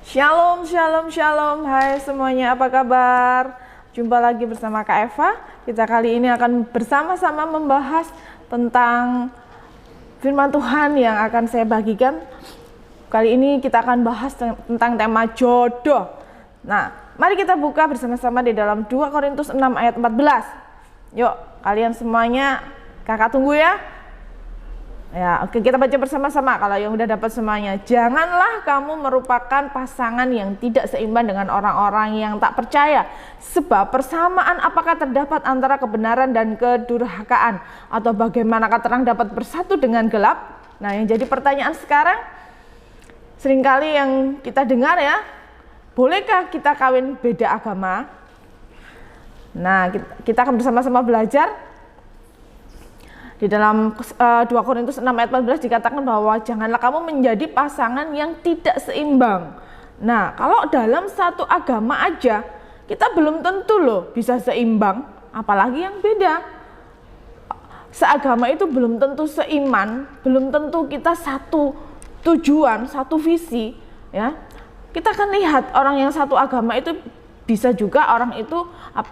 Shalom, shalom, shalom. Hai semuanya, apa kabar? Jumpa lagi bersama Kak Eva. Kita kali ini akan bersama-sama membahas tentang firman Tuhan yang akan saya bagikan. Kali ini kita akan bahas tentang tema jodoh. Nah, mari kita buka bersama-sama di dalam 2 Korintus 6 ayat 14. Yuk, kalian semuanya, kakak tunggu ya. Ya, oke, kita baca bersama-sama kalau yang udah dapat semuanya. Janganlah kamu merupakan pasangan yang tidak seimbang dengan orang-orang yang tak percaya. Sebab persamaan apakah terdapat antara kebenaran dan kedurhakaan? Atau bagaimanakah terang dapat bersatu dengan gelap? Nah, yang jadi pertanyaan sekarang, seringkali yang kita dengar ya, bolehkah kita kawin beda agama? Nah, kita akan bersama-sama belajar. Di dalam 2 Korintus 6 ayat 14 dikatakan bahwa janganlah kamu menjadi pasangan yang tidak seimbang. Nah, kalau dalam satu agama aja kita belum tentu loh bisa seimbang, apalagi yang beda. Seagama itu belum tentu seiman, belum tentu kita satu tujuan, satu visi, ya. Kita akan lihat orang yang satu agama itu bisa juga orang itu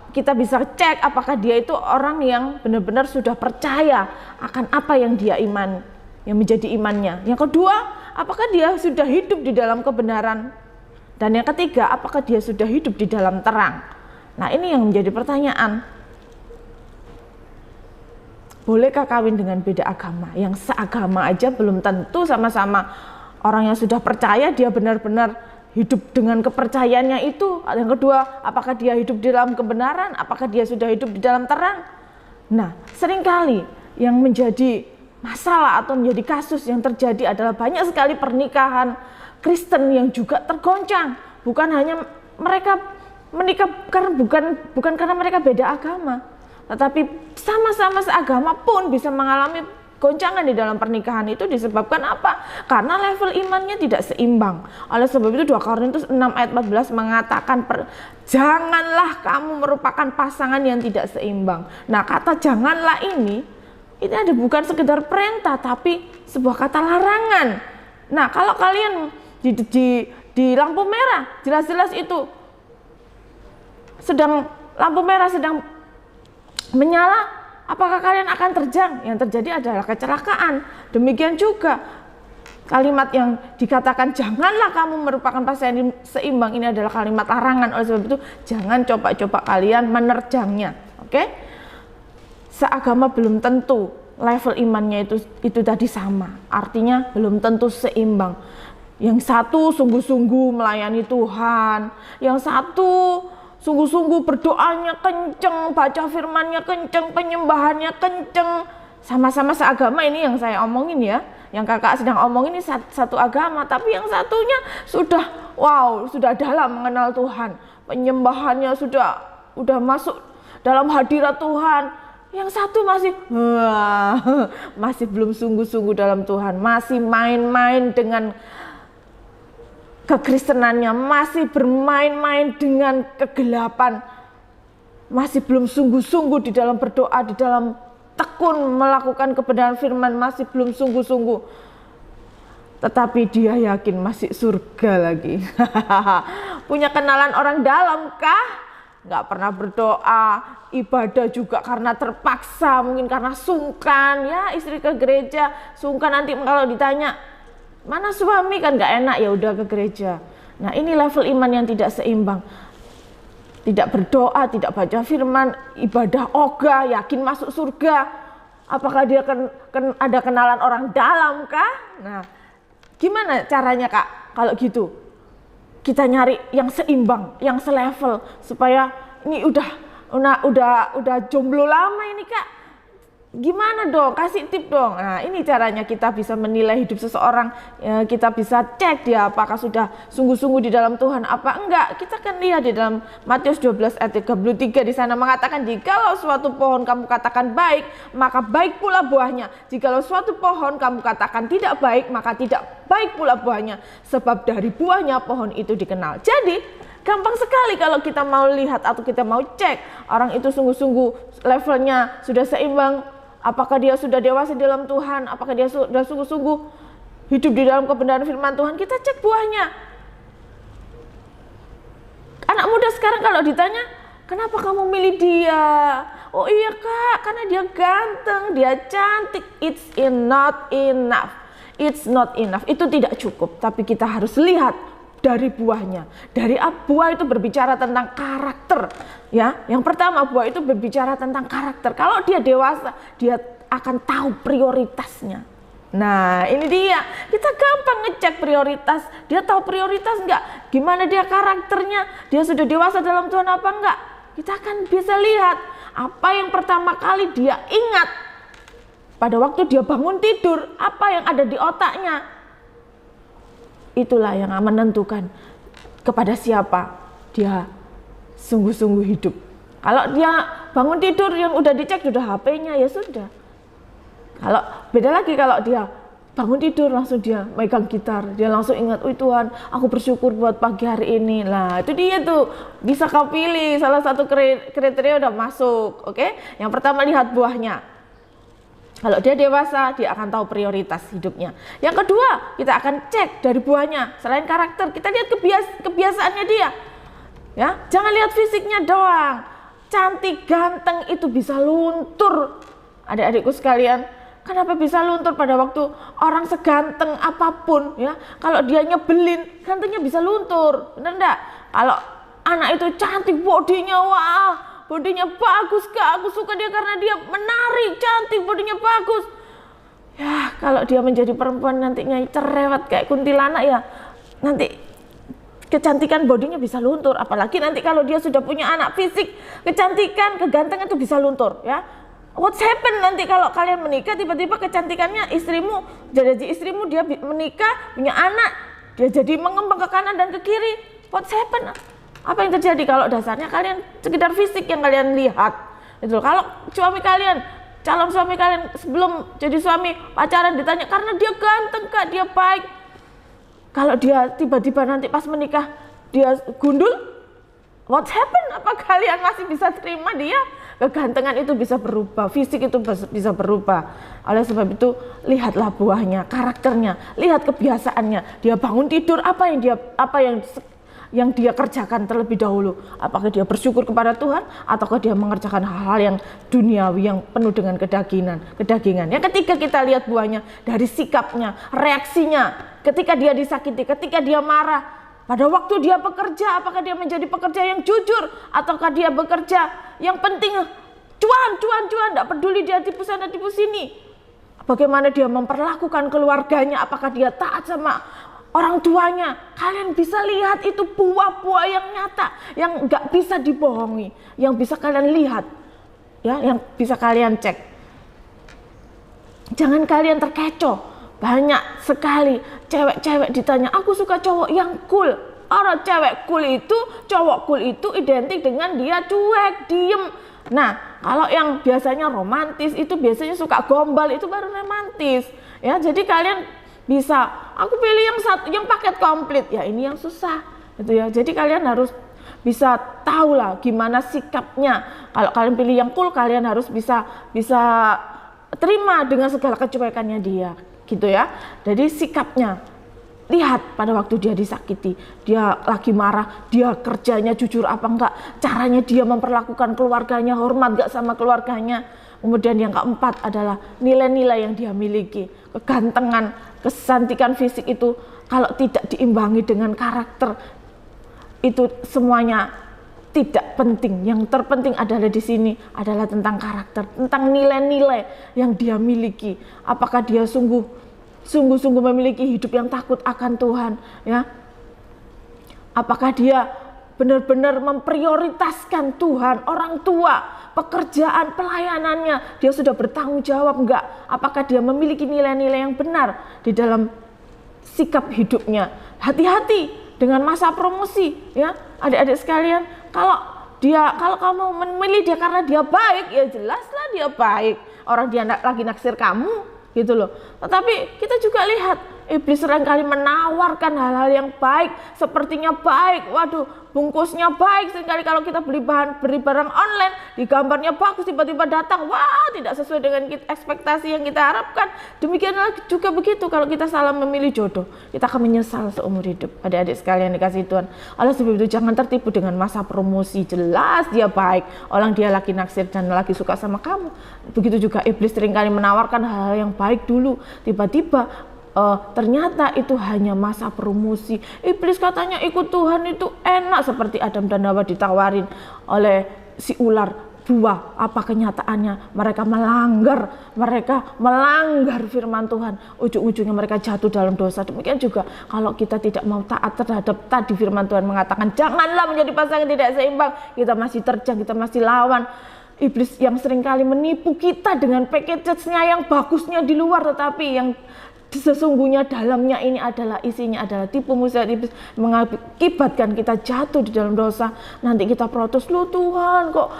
kita bisa cek apakah dia itu orang yang benar-benar sudah percaya akan apa yang dia iman, yang menjadi imannya. Yang kedua, apakah dia sudah hidup di dalam kebenaran. Dan yang ketiga, apakah dia sudah hidup di dalam terang. Nah, ini yang menjadi pertanyaan. Bolehkah kawin dengan beda agama? Yang seagama aja belum tentu sama-sama orang yang sudah percaya dia benar-benar hidup dengan kepercayaannya itu. Yang kedua, apakah dia hidup di dalam kebenaran? Apakah dia sudah hidup di dalam terang? Nah, seringkali yang menjadi masalah atau menjadi kasus yang terjadi adalah banyak sekali pernikahan Kristen yang juga tergoncang. Bukan hanya mereka menikah karena bukan karena mereka beda agama, tetapi sama-sama seagama pun bisa mengalami goncangan di dalam pernikahan. Itu disebabkan apa? Karena level imannya tidak seimbang. Oleh sebab itu 2 Korintus 6 ayat 14 mengatakan janganlah kamu merupakan pasangan yang tidak seimbang. Nah, kata janganlah ini ada bukan sekedar perintah tapi sebuah kata larangan. Nah, kalau kalian di lampu merah jelas-jelas itu lampu merah sedang menyala, apakah kalian akan terjang? Yang terjadi adalah kecelakaan. Demikian juga kalimat yang dikatakan janganlah kamu merupakan pasangan yang seimbang, ini adalah kalimat larangan. Oleh sebab itu jangan coba-coba kalian menerjangnya. Oke? Seagama belum tentu level imannya itu tadi sama. Artinya belum tentu seimbang. Yang satu sungguh-sungguh melayani Tuhan, yang satu sungguh-sungguh berdoanya kenceng, baca firmannya kenceng, penyembahannya kenceng. Sama-sama seagama, ini yang saya omongin ya. Yang kakak sedang omongin ini satu agama, tapi yang satunya sudah dalam mengenal Tuhan. Penyembahannya sudah masuk dalam hadirat Tuhan. Yang satu masih belum sungguh-sungguh dalam Tuhan, masih main-main dengan kekristenannya, masih bermain-main dengan kegelapan, masih belum sungguh-sungguh di dalam berdoa, di dalam tekun melakukan kebenaran firman, masih belum sungguh-sungguh. Tetapi dia yakin masih surga lagi. Punya kenalan orang dalam kah? Nggak pernah berdoa, ibadah juga karena terpaksa, mungkin karena sungkan, ya istri ke gereja, sungkan nanti kalau ditanya, mana suami kan nggak enak, ya udah ke gereja. Nah, ini level iman yang tidak seimbang. Tidak berdoa, tidak baca firman, ibadah ogah, yakin masuk surga. Apakah dia ada kenalan orang dalam kah? Nah, gimana caranya Kak kalau gitu? Kita nyari yang seimbang, yang selevel supaya ini udah jomblo lama ini Kak. Gimana dong? Kasih tip dong. Nah, ini caranya kita bisa menilai hidup seseorang. Kita bisa cek dia apakah sudah sungguh-sungguh di dalam Tuhan apa enggak. Kita akan lihat di dalam Matius 12 ayat 33 di sana mengatakan, jikalau suatu pohon kamu katakan baik, maka baik pula buahnya. Jikalau suatu pohon kamu katakan tidak baik, maka tidak baik pula buahnya. Sebab dari buahnya pohon itu dikenal. Jadi gampang sekali kalau kita mau lihat atau kita mau cek orang itu sungguh-sungguh levelnya sudah seimbang. Apakah dia sudah dewasa di dalam Tuhan? Apakah dia sudah sungguh-sungguh hidup di dalam kebenaran firman Tuhan? Kita cek buahnya. Anak muda sekarang kalau ditanya, kenapa kamu milih dia? Oh iya kak, karena dia ganteng, dia cantik. It's not enough. It's not enough. Itu tidak cukup. Tapi kita harus lihat dari buahnya. Dari buah itu berbicara tentang karakter. Ya, yang pertama buah itu berbicara tentang karakter. Kalau dia dewasa, dia akan tahu prioritasnya. Nah ini dia, kita gampang ngecek prioritas. Dia tahu prioritas enggak? Gimana dia karakternya? Dia sudah dewasa dalam Tuhan apa enggak? Kita akan bisa lihat apa yang pertama kali dia ingat pada waktu dia bangun tidur, apa yang ada di otaknya. Itulah yang menentukan kepada siapa dia sungguh-sungguh hidup. Kalau dia bangun tidur yang udah dicek sudah HP-nya, ya sudah. Kalau beda lagi kalau dia bangun tidur langsung dia megang gitar, dia langsung ingat, oh Tuhan, aku bersyukur buat pagi hari ini. Nah itu dia tuh, bisa kau pilih salah satu kriteria udah masuk. Oke, yang pertama lihat buahnya. Kalau dia dewasa, dia akan tahu prioritas hidupnya. Yang kedua, kita akan cek dari buahnya. Selain karakter, kita lihat kebiasaannya dia. Ya, jangan lihat fisiknya doang. Cantik, ganteng itu bisa luntur. Adik-adikku sekalian, kenapa bisa luntur pada waktu orang seganteng apapun ya? Kalau dia nyebelin, gantengnya bisa luntur. Bener enggak? Kalau anak itu cantik, bodinya wah, bodinya bagus kak, aku suka dia karena dia menarik, cantik, bodinya bagus. Ya kalau dia menjadi perempuan nantinya cerewet kayak kuntilanak ya, nanti kecantikan bodinya bisa luntur. Apalagi nanti kalau dia sudah punya anak, fisik, kecantikan, kegantengan itu bisa luntur ya. What's happen nanti kalau kalian menikah tiba-tiba kecantikannya istrimu, jadi istrimu dia menikah, punya anak, dia jadi mengembang ke kanan dan ke kiri. What's happen? Apa yang terjadi kalau dasarnya kalian sekedar fisik yang kalian lihat? Itu kalau suami kalian, calon suami kalian sebelum jadi suami pacaran ditanya karena dia ganteng kak, dia baik. Kalau dia tiba-tiba nanti pas menikah dia gundul, what's happen? Apa kalian masih bisa terima dia? Kegantengan itu bisa berubah, fisik itu bisa berubah. Oleh sebab itu lihatlah buahnya, karakternya, lihat kebiasaannya. Dia bangun tidur apa yang dia kerjakan terlebih dahulu. Apakah dia bersyukur kepada Tuhan ataukah dia mengerjakan hal-hal yang duniawi yang penuh dengan kedagingan. Yang ketiga kita lihat buahnya dari sikapnya, reaksinya ketika dia disakiti, ketika dia marah. Pada waktu dia bekerja, apakah dia menjadi pekerja yang jujur ataukah dia bekerja yang penting cuan, tidak peduli dia tipu sana tipu sini. Bagaimana dia memperlakukan keluarganya, apakah dia taat sama orang tuanya. Kalian bisa lihat itu buah-buah yang nyata, yang nggak bisa dibohongi, yang bisa kalian lihat, ya, yang bisa kalian cek. Jangan kalian terkecoh. Banyak sekali cewek-cewek ditanya, aku suka cowok yang cool. Orang cewek cool itu, cowok cool itu identik dengan dia cuek, diem. Nah, kalau yang biasanya romantis itu biasanya suka gombal, itu baru romantis. Ya, jadi kalian bisa, aku pilih yang paket komplit. Ya, ini yang susah. Gitu ya. Jadi kalian harus bisa tahu lah gimana sikapnya. Kalau kalian pilih yang cool, kalian harus bisa terima dengan segala kecuekannya dia. Gitu ya. Jadi sikapnya, lihat pada waktu dia disakiti, dia lagi marah, dia kerjanya jujur apa enggak, caranya dia memperlakukan keluarganya, hormat enggak sama keluarganya. Kemudian yang keempat adalah nilai-nilai yang dia miliki. Kegantengan, kecantikan fisik itu kalau tidak diimbangi dengan karakter, itu semuanya tidak penting. Yang terpenting adalah di sini adalah tentang karakter, tentang nilai-nilai yang dia miliki. Apakah dia sungguh-sungguh memiliki hidup yang takut akan Tuhan, ya? Apakah dia benar-benar memprioritaskan Tuhan, orang tua, pekerjaan, pelayanannya, dia sudah bertanggung jawab enggak? Apakah dia memiliki nilai-nilai yang benar di dalam sikap hidupnya? Hati-hati dengan masa promosi, ya, adik-adik sekalian. Kalau kamu memilih dia karena dia baik, ya jelaslah dia baik. Orang dia lagi naksir kamu, gitu loh. Tetapi kita juga lihat iblis seringkali menawarkan hal-hal yang baik, sepertinya baik, waduh, bungkusnya baik. Seringkali kalau kita beli barang online, di gambarnya bagus, tiba-tiba datang, wah, tidak sesuai dengan ekspektasi yang kita harapkan. Demikian juga begitu kalau kita salah memilih jodoh, kita akan menyesal seumur hidup. Adik-adik sekalian dikasih Tuhan, oleh sebab itu jangan tertipu dengan masa promosi. Jelas dia baik, orang dia lagi naksir dan lagi suka sama kamu. Begitu juga iblis seringkali menawarkan hal-hal yang baik dulu, tiba-tiba ternyata itu hanya masa promosi. Iblis katanya ikut Tuhan itu enak, seperti Adam dan Hawa ditawarin oleh si ular buah. Apa kenyataannya? Mereka melanggar firman Tuhan. Ujung-ujungnya mereka jatuh dalam dosa. Demikian juga kalau kita tidak mau taat terhadap tadi firman Tuhan mengatakan janganlah menjadi pasangan tidak seimbang, kita masih terjang, kita masih lawan iblis yang seringkali menipu kita dengan package-nya yang bagusnya di luar, tetapi yang sesungguhnya dalamnya ini adalah isinya adalah tipu muslihat iblis, mengakibatkan kita jatuh di dalam dosa. Nanti kita protes, loh Tuhan kok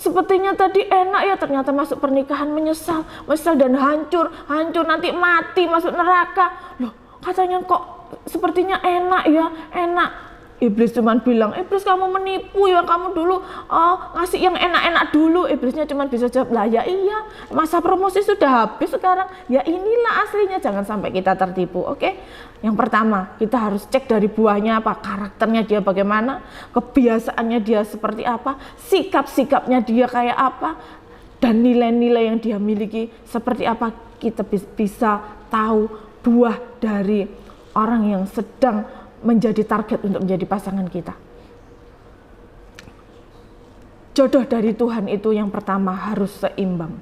sepertinya tadi enak ya, ternyata masuk pernikahan menyesal dan hancur nanti mati masuk neraka. Loh katanya kok sepertinya enak ya, enak. Iblis cuman bilang, iblis kamu menipu ya, kamu dulu ngasih yang enak-enak dulu. Iblisnya cuman bisa jawab, lah ya iya, masa promosi sudah habis sekarang, ya inilah aslinya. Jangan sampai kita tertipu, oke? Yang pertama, kita harus cek dari buahnya apa, karakternya dia bagaimana, kebiasaannya dia seperti apa, sikap-sikapnya dia kayak apa, dan nilai-nilai yang dia miliki seperti apa. Kita bisa tahu buah dari orang yang sedang menjadi target untuk menjadi pasangan kita. Jodoh dari Tuhan itu yang pertama harus seimbang.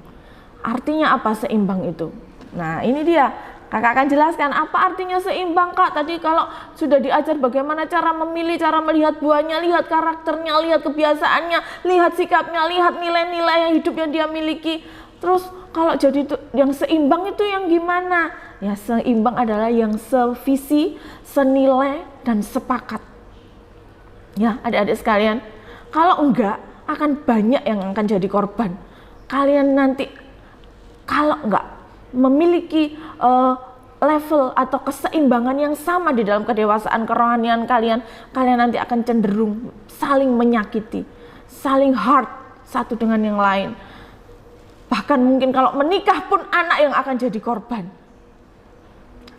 Artinya apa seimbang itu? Nah ini dia, kakak akan jelaskan apa artinya seimbang kak. Tadi kalau sudah diajar bagaimana cara memilih, cara melihat buahnya, lihat karakternya, lihat kebiasaannya, lihat sikapnya, lihat nilai-nilai hidup yang dia miliki. Terus kalau jadi yang seimbang itu yang gimana? Ya seimbang adalah yang sevisi, senilai, dan sepakat. Ya adik-adik sekalian, kalau enggak akan banyak yang akan jadi korban. Kalian nanti kalau enggak memiliki level atau keseimbangan yang sama di dalam kedewasaan kerohanian kalian nanti akan cenderung saling menyakiti, saling hard satu dengan yang lain. Bahkan mungkin kalau menikah pun anak yang akan jadi korban.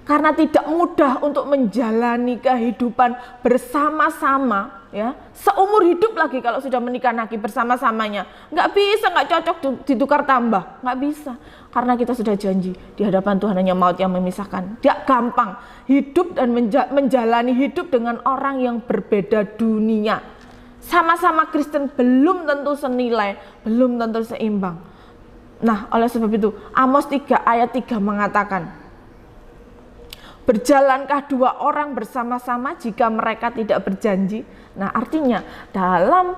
Karena tidak mudah untuk menjalani kehidupan bersama-sama, ya seumur hidup lagi kalau sudah menikah lagi bersama-samanya. Nggak bisa, nggak cocok ditukar tambah, nggak bisa. Karena kita sudah janji di hadapan Tuhan hanya maut yang memisahkan. Tidak gampang hidup dan menjalani hidup dengan orang yang berbeda dunia. Sama-sama Kristen belum tentu senilai, belum tentu seimbang. Nah oleh sebab itu Amos 3 ayat 3 mengatakan, berjalankah dua orang bersama-sama jika mereka tidak berjanji? Nah artinya dalam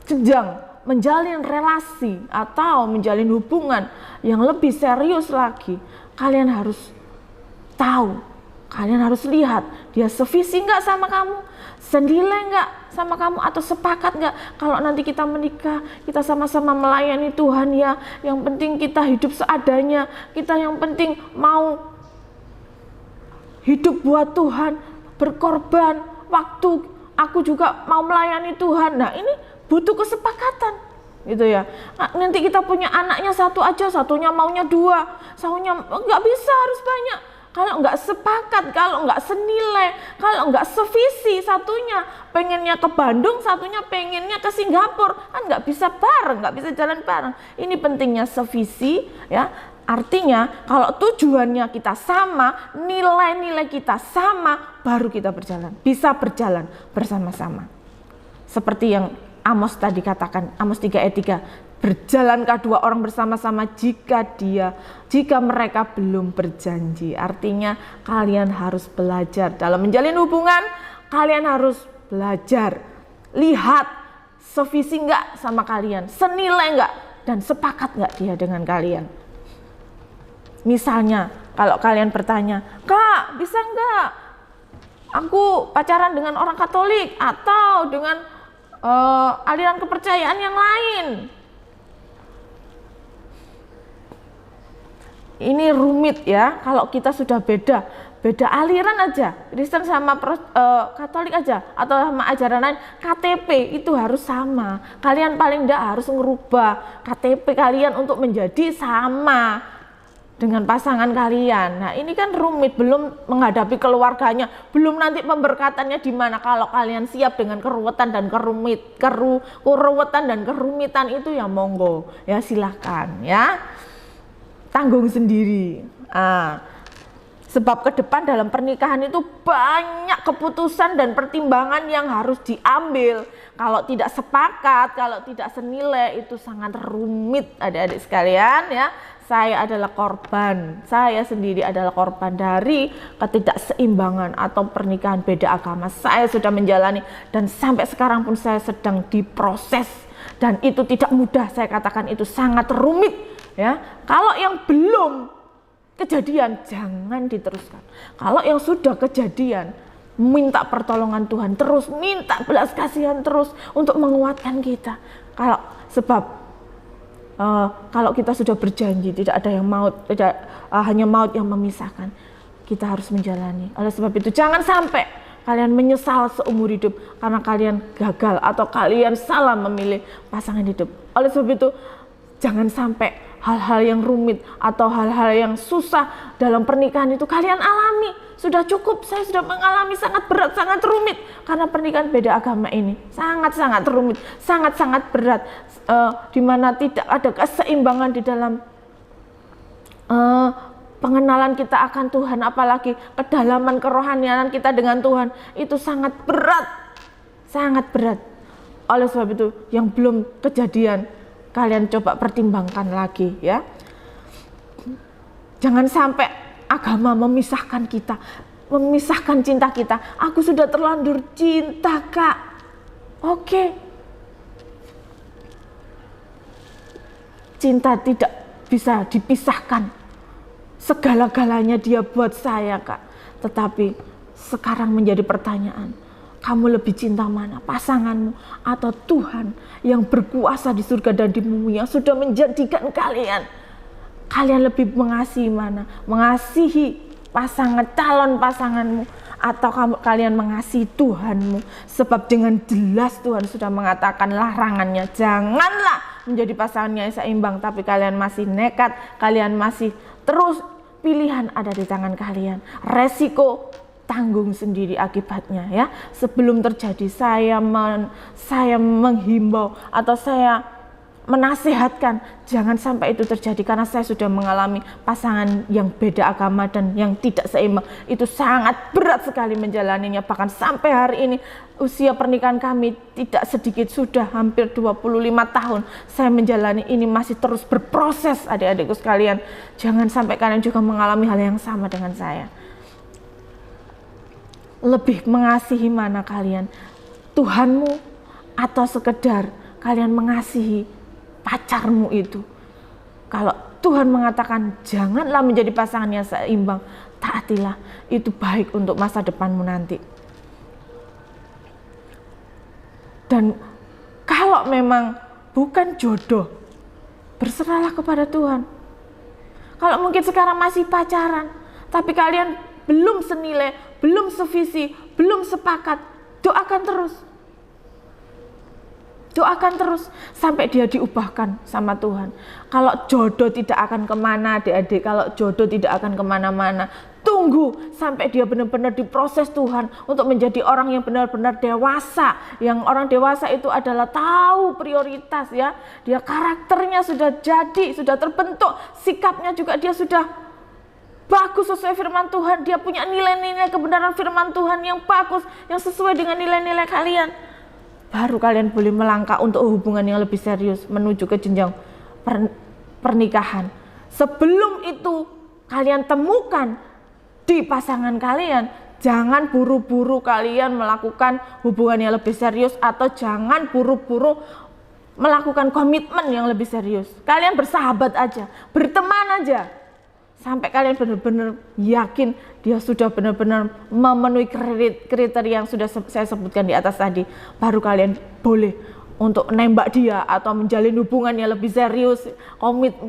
jenjang menjalin relasi atau menjalin hubungan yang lebih serius lagi, kalian harus tahu, kalian harus lihat dia sevisi nggak sama kamu, senilai nggak sama kamu, atau sepakat nggak kalau nanti kita menikah, kita sama-sama melayani Tuhan ya, yang penting kita hidup seadanya, kita yang penting mau hidup buat Tuhan, berkorban waktu, aku juga mau melayani Tuhan. Nah ini butuh kesepakatan gitu ya. Nah, nanti kita punya anaknya satu aja, satunya maunya dua, satunya nggak bisa, harus banyak. Kalau nggak sepakat, kalau nggak senilai, kalau nggak sevisi, satunya pengennya ke Bandung, satunya pengennya ke Singapura, kan nggak bisa bareng, nggak bisa jalan bareng. Ini pentingnya sevisi ya. Artinya kalau tujuannya kita sama, nilai-nilai kita sama, baru kita bisa berjalan bersama-sama. Seperti yang Amos tadi katakan, Amos 3 ayat 3, berjalankah dua orang bersama-sama jika mereka belum berjanji. Artinya kalian harus belajar dalam menjalin hubungan, kalian harus belajar lihat sevisi enggak sama kalian, senilai enggak, dan sepakat enggak dia dengan kalian. Misalnya kalau kalian bertanya, kak bisa enggak aku pacaran dengan orang Katolik atau dengan aliran kepercayaan yang lain? ini rumit ya kalau kita sudah beda aliran aja, Kristen sama Katolik aja atau sama ajaran lain, KTP itu harus sama. Kalian paling enggak harus ngerubah KTP kalian untuk menjadi sama dengan pasangan kalian. Nah ini kan rumit, belum menghadapi keluarganya, belum nanti pemberkatannya di mana. Kalau kalian siap dengan keruwetan dan keruwetan dan kerumitan itu ya monggo ya, silahkan ya, tanggung sendiri. Sebab ke depan dalam pernikahan itu banyak keputusan dan pertimbangan yang harus diambil. Kalau tidak sepakat, kalau tidak senilai, itu sangat rumit adik-adik sekalian ya. Saya adalah korban, saya sendiri adalah korban dari ketidakseimbangan atau pernikahan beda agama. Saya sudah menjalani dan sampai sekarang pun saya sedang diproses. Dan itu tidak mudah, saya katakan itu sangat rumit ya. Kalau yang belum kejadian jangan diteruskan. Kalau yang sudah kejadian, minta pertolongan Tuhan terus, minta belas kasihan terus untuk menguatkan kita. Kalau kita sudah berjanji tidak ada yang maut, tidak hanya maut yang memisahkan, kita harus menjalani. Oleh sebab itu jangan sampai kalian menyesal seumur hidup karena kalian gagal atau kalian salah memilih pasangan hidup. Oleh sebab itu jangan sampai hal-hal yang rumit atau hal-hal yang susah dalam pernikahan itu kalian alami. Sudah cukup, saya sudah mengalami sangat berat, sangat rumit karena pernikahan beda agama ini. Sangat-sangat rumit, sangat-sangat berat, di mana tidak ada keseimbangan di dalam pengenalan kita akan Tuhan, apalagi kedalaman kerohanian kita dengan Tuhan. Itu sangat berat, sangat berat. Oleh sebab itu yang belum kejadian, kalian coba pertimbangkan lagi ya. Jangan sampai agama memisahkan kita, memisahkan cinta kita. Aku sudah terlanjur cinta, Kak. Oke. Cinta tidak bisa dipisahkan. Segala-galanya dia buat saya, Kak. Tetapi sekarang menjadi pertanyaan, kamu lebih cinta mana? Pasanganmu atau Tuhan yang berkuasa di surga dan di bumi yang sudah menjadikan kalian? Kalian lebih mengasihi mana? Mengasihi calon pasanganmu atau kalian mengasihi Tuhanmu? Sebab dengan jelas Tuhan sudah mengatakan larangannya, janganlah menjadi pasangan yang seimbang, tapi kalian masih nekat, kalian masih terus, pilihan ada di tangan kalian. Resiko tanggung sendiri akibatnya ya. Sebelum terjadi saya menghimbau atau saya menasihatkan jangan sampai itu terjadi, karena saya sudah mengalami pasangan yang beda agama dan yang tidak seimbang. Itu sangat berat sekali menjalaninya, bahkan sampai hari ini usia pernikahan kami tidak sedikit, sudah hampir 25 tahun saya menjalani ini, masih terus berproses. Adik-adikku sekalian, jangan sampai kalian juga mengalami hal yang sama dengan saya. Lebih mengasihi mana kalian? Tuhanmu atau sekedar kalian mengasihi pacarmu itu? Kalau Tuhan mengatakan janganlah menjadi pasangan yang seimbang, taatilah, itu baik untuk masa depanmu nanti. Dan kalau memang bukan jodoh, berserahlah kepada Tuhan. Kalau mungkin sekarang masih pacaran, tapi kalian belum senilai, belum sevisi, belum sepakat, doakan terus. Doakan terus sampai dia diubahkan sama Tuhan. Kalau jodoh tidak akan kemana adik-adik, kalau jodoh tidak akan kemana-mana, tunggu sampai dia benar-benar diproses Tuhan untuk menjadi orang yang benar-benar dewasa. Yang orang dewasa itu adalah tahu prioritas ya. Dia karakternya sudah jadi, sudah terbentuk, sikapnya juga dia sudah bagus sesuai firman Tuhan. Dia punya nilai-nilai kebenaran firman Tuhan yang bagus, yang sesuai dengan nilai-nilai kalian. Baru kalian boleh melangkah untuk hubungan yang lebih serius menuju ke jenjang pernikahan. Sebelum itu kalian temukan di pasangan kalian, jangan buru-buru kalian melakukan hubungan yang lebih serius, atau jangan buru-buru melakukan komitmen yang lebih serius. Kalian bersahabat aja, berteman aja, sampai kalian benar-benar yakin dia sudah benar-benar memenuhi kriteria yang sudah saya sebutkan di atas tadi. Baru kalian boleh untuk nembak dia atau menjalin hubungan yang lebih serius,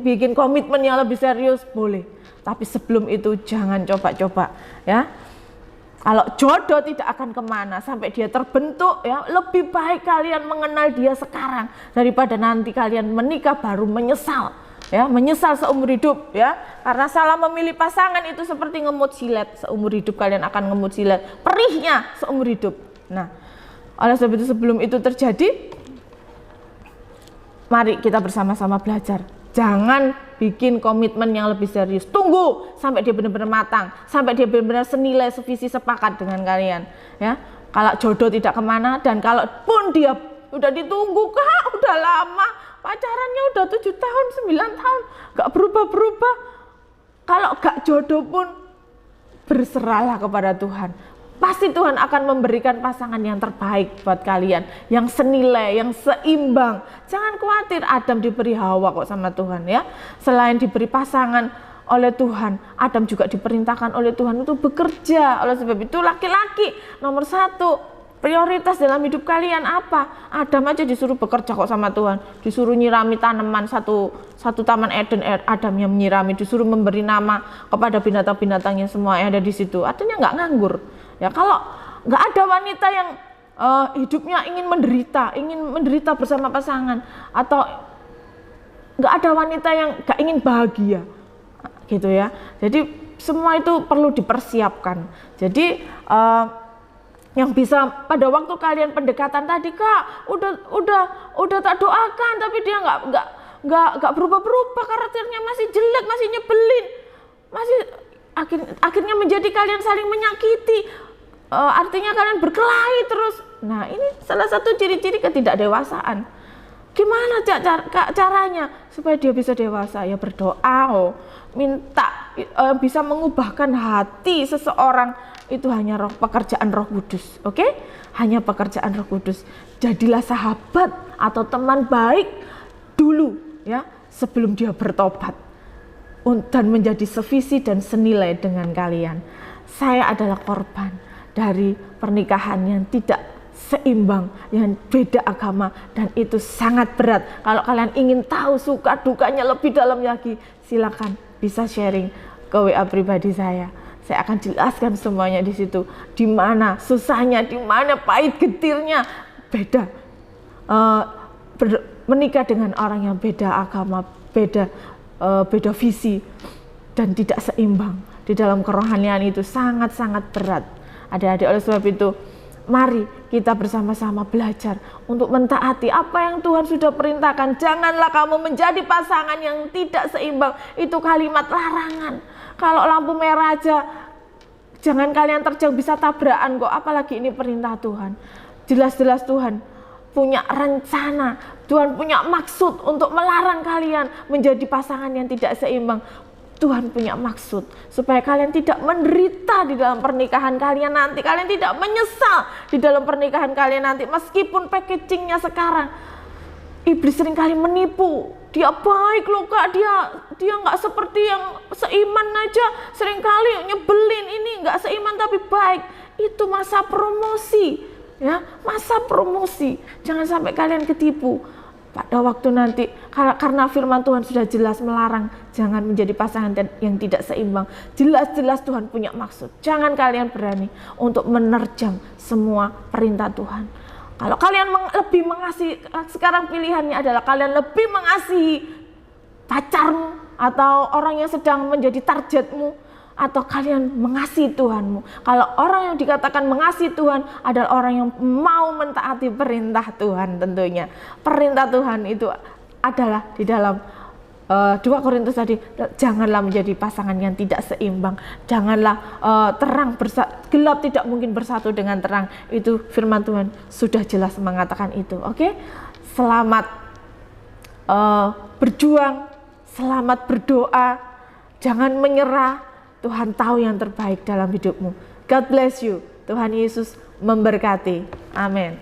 bikin komitmen yang lebih serius, boleh. Tapi sebelum itu jangan coba-coba ya. Kalau jodoh tidak akan kemana sampai dia terbentuk ya, lebih baik kalian mengenal dia sekarang daripada nanti kalian menikah baru menyesal ya, menyesal seumur hidup ya. Karena salah memilih pasangan itu seperti ngemut silet, seumur hidup kalian akan ngemut silet, perihnya seumur hidup. Nah, oleh sebab itu sebelum itu terjadi, mari kita bersama-sama belajar. Jangan bikin komitmen yang lebih serius. Tunggu sampai dia benar-benar matang, sampai dia benar-benar senilai, sevisi, sepakat dengan kalian. Ya, kalau jodoh tidak kemana, dan kalau pun dia udah ditunggu kak, udah lama, pacarannya udah 7 tahun, 9 tahun, gak berubah-berubah. Kalau gak jodoh pun berserahlah kepada Tuhan. Pasti Tuhan akan memberikan pasangan yang terbaik buat kalian, yang senilai, yang seimbang. Jangan khawatir, Adam diberi Hawa kok sama Tuhan ya. Selain diberi pasangan oleh Tuhan, Adam juga diperintahkan oleh Tuhan untuk bekerja. Oleh sebab itu laki-laki nomor 1 prioritas dalam hidup kalian apa? Adam aja disuruh bekerja kok sama Tuhan, disuruh nyirami tanaman satu taman Eden, Adam yang menyirami, disuruh memberi nama kepada binatang-binatangnya semua yang ada di situ. Artinya nggak nganggur. Ya, kalau nggak ada wanita yang hidupnya ingin menderita bersama pasangan, atau nggak ada wanita yang nggak ingin bahagia, gitu ya. Jadi semua itu perlu dipersiapkan. Jadi yang bisa pada waktu kalian pendekatan tadi, kak, udah tak doakan, tapi dia nggak berubah-berubah, karakternya masih jelek, masih nyebelin, masih akhirnya menjadi kalian saling menyakiti. Artinya kalian berkelahi terus. Nah, ini salah satu ciri-ciri ketidakdewasaan. Gimana caranya supaya dia bisa dewasa? Ya berdoa, minta bisa mengubahkan hati seseorang. Itu hanya pekerjaan Roh Kudus, oke? Hanya pekerjaan Roh Kudus. Jadilah sahabat atau teman baik dulu ya, sebelum dia bertobat dan menjadi sevisi dan senilai dengan kalian. Saya adalah korban dari pernikahan yang tidak seimbang, yang beda agama, dan itu sangat berat. Kalau kalian ingin tahu suka dukanya lebih dalam lagi, silakan bisa sharing ke WA pribadi saya. Saya akan jelaskan semuanya di situ. Di mana susahnya, di mana pahit getirnya. Beda menikah dengan orang yang beda agama, beda visi, dan tidak seimbang di dalam kerohanian itu sangat-sangat berat. Adik-adik, oleh sebab itu mari kita bersama-sama belajar untuk mentaati apa yang Tuhan sudah perintahkan. Janganlah kamu menjadi pasangan yang tidak seimbang. Itu kalimat larangan. Kalau lampu merah aja jangan kalian terjauh, bisa tabrakan kok, apalagi ini perintah Tuhan. Jelas-jelas Tuhan punya rencana, Tuhan punya maksud untuk melarang kalian menjadi pasangan yang tidak seimbang. Tuhan punya maksud supaya kalian tidak menderita di dalam pernikahan kalian nanti. Kalian tidak menyesal di dalam pernikahan kalian nanti. Meskipun packagingnya sekarang iblis seringkali menipu. Dia baik loh kak, dia nggak seperti yang seiman aja. Seringkali nyebelin, ini nggak seiman tapi baik. Itu masa promosi ya, masa promosi. Jangan sampai kalian ketipu. Pada waktu nanti, karena firman Tuhan sudah jelas melarang, jangan menjadi pasangan yang tidak seimbang. Jelas-jelas Tuhan punya maksud. Jangan kalian berani untuk menerjang semua perintah Tuhan. Kalau kalian lebih mengasihi, sekarang pilihannya adalah kalian lebih mengasihi pacarmu atau orang yang sedang menjadi targetmu, atau kalian mengasihi Tuhanmu. Kalau orang yang dikatakan mengasihi Tuhan adalah orang yang mau mentaati perintah Tuhan tentunya. Perintah Tuhan itu adalah di dalam 2 Korintus tadi, janganlah menjadi pasangan yang tidak seimbang. Janganlah gelap tidak mungkin bersatu dengan terang. Itu firman Tuhan sudah jelas mengatakan itu. Oke? Selamat berjuang, selamat berdoa, jangan menyerah. Tuhan tahu yang terbaik dalam hidupmu. God bless you. Tuhan Yesus memberkati. Amin.